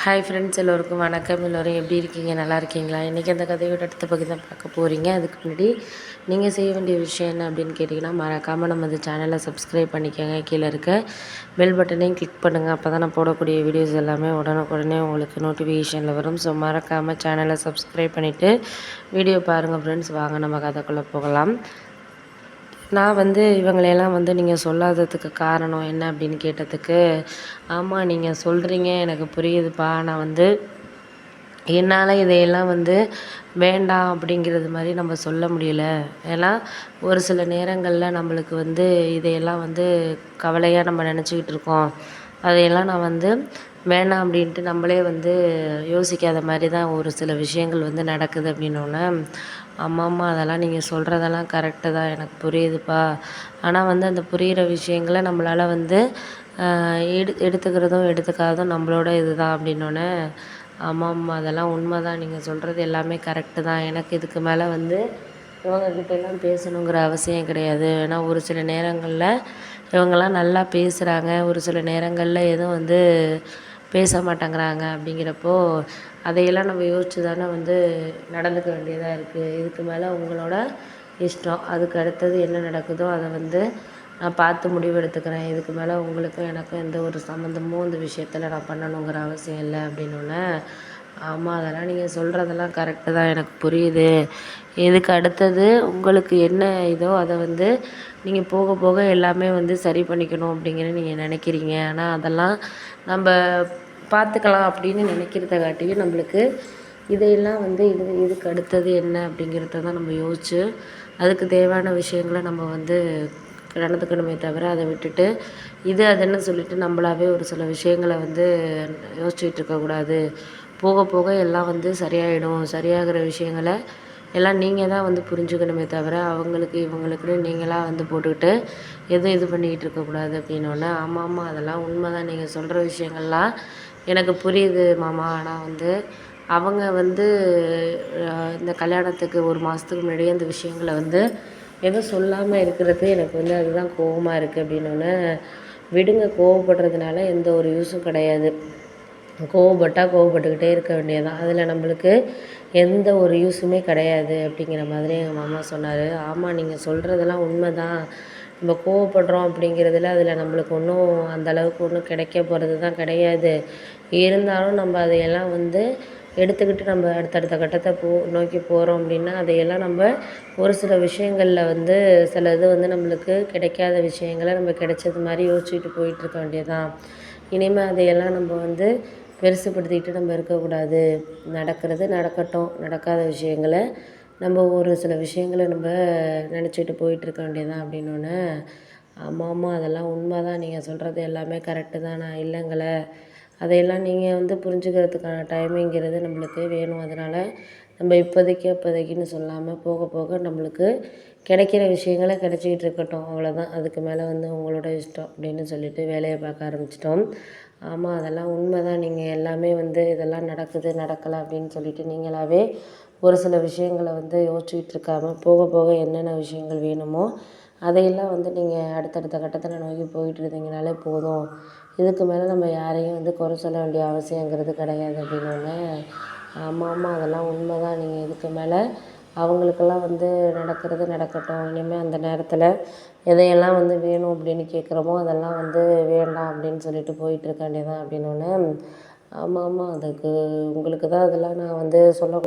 Hi friends, எல்லோருக்கும் வணக்கம். எல்லோரும் எப்படி இருக்கீங்க? நல்லா இருக்கீங்களா? இன்றைக்கி அந்த கதையோட அடுத்த பகுதி தான் பார்க்க போகிறீங்க. அதுக்கு முன்னாடி நீங்கள் செய்ய வேண்டிய விஷயம் என்ன அப்படின்னு கேட்டிங்கன்னா, மறக்காமல் நம்ம இந்த சேனலை சப்ஸ்கிரைப் பண்ணிக்கோங்க. கீழே இருக்க பெல் பட்டனையும் கிளிக் பண்ணுங்கள். அப்போ தான் நான் போடக்கூடிய வீடியோஸ் எல்லாமே உடனுக்குடனே உங்களுக்கு நோட்டிஃபிகேஷனில் வரும். ஸோ மறக்காமல் சேனலை சப்ஸ்கிரைப் பண்ணிவிட்டு வீடியோ பாருங்கள் ஃப்ரெண்ட்ஸ். வாங்க நம்ம கதைக்குள்ளே போகலாம். நான் இவங்களையெல்லாம் நீங்கள் சொல்லாததுக்கு காரணம் என்ன அப்படின்னு கேட்டதுக்கு, ஆமாம் நீங்கள் சொல்கிறீங்க, எனக்கு புரியுதுப்பா. நான் என்னால் இதையெல்லாம் வேண்டாம் அப்படிங்கிறது மாதிரி நம்ம சொல்ல முடியல. ஏன்னா ஒரு சில நேரங்களில் நம்மளுக்கு இதையெல்லாம் கவலையாக நம்ம நினச்சிக்கிட்டு இருக்கோம். அதையெல்லாம் நான் வேணாம் அப்படின்ட்டு நம்மளே யோசிக்காத மாதிரி தான் ஒரு சில விஷயங்கள் நடக்குது அப்படின்னோடனே, ஆமாம்மா அதெல்லாம் நீங்கள் சொல்கிறதெல்லாம் கரெக்டு தான், எனக்கு புரியுதுப்பா. ஆனால் அந்த புரிகிற விஷயங்களை நம்மளால் எடுத்துக்கிறதும் எடுத்துக்காததும் நம்மளோட இதுதான் அப்படின்னோடனே, ஆமாம்மா அதெல்லாம் உண்மை தான், நீங்கள் சொல்கிறது எல்லாமே கரெக்டு தான். எனக்கு இதுக்கு மேலே இவங்கக்கிட்டெல்லாம் பேசணுங்கிற அவசியம் கிடையாது. ஏன்னா ஒரு சில நேரங்களில் இவங்கெல்லாம் நல்லா பேசுகிறாங்க, ஒரு சில நேரங்களில் எதுவும் பேச மாட்டேங்கிறாங்க. அப்படிங்கிறப்போ அதையெல்லாம் நம்ம யோசித்து தானே நடந்துக்க வேண்டியதாக இருக்குது. இதுக்கு மேலே உங்களோட இஷ்டம். அதுக்கு அடுத்தது என்ன நடக்குதோ அதை நான் பார்த்து முடிவு எடுத்துக்கிறேன். இதுக்கு மேலே உங்களுக்கும் எனக்கும் எந்த ஒரு சம்மந்தமும் இந்த விஷயத்தில் நான் பண்ணணுங்கிற அவசியம் இல்லை அப்படின்னோடனே, ஆமாம் அதெல்லாம் நீங்கள் சொல்கிறதெல்லாம் கரெக்டு தான், எனக்கு புரியுது. இதுக்கு அடுத்தது உங்களுக்கு என்ன இதோ அதை நீங்கள் போக போக எல்லாமே சரி பண்ணிக்கணும் அப்படிங்கிற நீங்கள் நினைக்கிறீங்க. ஆனால் அதெல்லாம் நம்ம பார்த்துக்கலாம் அப்படின்னு நினைக்கிறத காட்டியும் நம்மளுக்கு இதையெல்லாம் இதுக்கு அடுத்தது என்ன அப்படிங்கிறத தான் நம்ம யோசித்து அதுக்கு தேவையான விஷயங்களை நம்ம நடந்துக்கணுமே தவிர, அதை விட்டுட்டு அதுன்னு சொல்லிட்டு நம்மளாவே ஒரு சில விஷயங்களை யோசிச்சுட்டு இருக்கக்கூடாது. போக போக எல்லாம் சரியாயிடும். சரியாகிற விஷயங்களை எல்லாம் நீங்கள் தான் புரிஞ்சுக்கணுமே தவிர, அவங்களுக்கு இவங்களுக்குன்னு நீங்களாக போட்டுக்கிட்டு எதுவும் இது பண்ணிக்கிட்டு இருக்கக்கூடாது அப்படின்னோடனே, ஆமாம் அதெல்லாம் உண்மை தான், நீங்கள் சொல்கிற விஷயங்கள்லாம் எனக்கு புரியுது மாமா. ஆனால் அவங்க இந்த கல்யாணத்துக்கு ஒரு மாதத்துக்கு முன்னாடியே அந்த விஷயங்களை எதுவும் சொல்லாமல் இருக்கிறது எனக்கு அதுதான் கோவமாக இருக்குது அப்படின்னோடனே, விடுங்க, கோவப்படுறதுனால எந்த ஒரு யூஸும் கிடையாது. கோவப்பட்டால் கோவப்பட்டுக்கிட்டே இருக்க வேண்டியதுதான். அதில் நம்மளுக்கு எந்த ஒரு யூஸுமே கிடையாது அப்படிங்கிற மாதிரி எங்கள் மாமா சொன்னார். ஆமாம் நீங்கள் சொல்கிறதெல்லாம் உண்மை தான். நம்ம கோவப்படுறோம் அப்படிங்கிறதுல அதில் நம்மளுக்கு ஒன்றும் அந்தளவுக்கு ஒன்றும் கிடைக்க போகிறது தான் கிடையாது. இருந்தாலும் நம்ம அதையெல்லாம் எடுத்துக்கிட்டு நம்ம அடுத்தடுத்த கட்டத்தை நோக்கி போகிறோம் அப்படின்னா, அதையெல்லாம் நம்ம ஒரு சில விஷயங்களில் சில இது நம்மளுக்கு கிடைக்காத விஷயங்களை நம்ம கிடைச்சது மாதிரி யோசிச்சுட்டு போயிட்டுருக்க வேண்டியதுதான். இனிமேல் அதையெல்லாம் நம்ம பெருசுப்படுத்திக்கிட்டு நம்ம இருக்கக்கூடாது. நடக்கிறது நடக்கட்டும். நடக்காத விஷயங்களை நம்ம ஒரு சில விஷயங்களை நம்ம நினச்சிட்டு போயிட்டுருக்க வேண்டியதுதான் அப்படின்னோடனே, ஆமாம் அதெல்லாம் உண்மை தான், நீங்கள் சொல்கிறது எல்லாமே கரெக்டு தான், நான் இல்லைங்களே. அதையெல்லாம் நீங்கள் புரிஞ்சுக்கிறதுக்கான டைமிங்கிறது நம்மளுக்கு வேணும். அதனால் நம்ம இப்போதைக்குன்னு சொல்லாமல் போக போக நம்மளுக்கு கிடைக்கிற விஷயங்கள கிடைச்சிக்கிட்டு இருக்கட்டும், அவ்வளோதான். அதுக்கு மேலே உங்களோட இஷ்டம் அப்படின்னு சொல்லிட்டு வேலையை பார்க்க ஆரம்பிச்சிட்டோம். ஆமாம் அதெல்லாம் உண்மை தான், நீங்கள் எல்லாமே இதெல்லாம் நடக்குது நடக்கலை அப்படின்னு சொல்லிட்டு நீங்களாகவே ஒரு சில விஷயங்களை யோசிச்சுக்கிட்டு இருக்காமல் போக போக என்னென்ன விஷயங்கள் வேணுமோ அதையெல்லாம் நீங்கள் அடுத்தடுத்த கட்டத்தில் நோக்கி போயிட்டு இருந்தீங்கனாலே போதும். இதுக்கு மேலே நம்ம யாரையும் குறை சொல்ல வேண்டிய அவசியங்கிறது கிடையாது அப்படின்னோடனே, ஆமாம் அதெல்லாம் உண்மை தான், நீங்கள் இதுக்கு மேலே அவங்களுக்கெல்லாம் நடக்கிறது நடக்கட்டும். இனிமேல் அந்த நேரத்தில் எதையெல்லாம் வேணும் அப்படின்னு கேட்குறோமோ அதெல்லாம் வேண்டாம் அப்படின்னு சொல்லிட்டு போயிட்டுருக்க வேண்டியதான் அப்படின்னோடனே, ஆமாம் அதுக்கு உங்களுக்கு தான் அதெல்லாம் நான் சொல்ல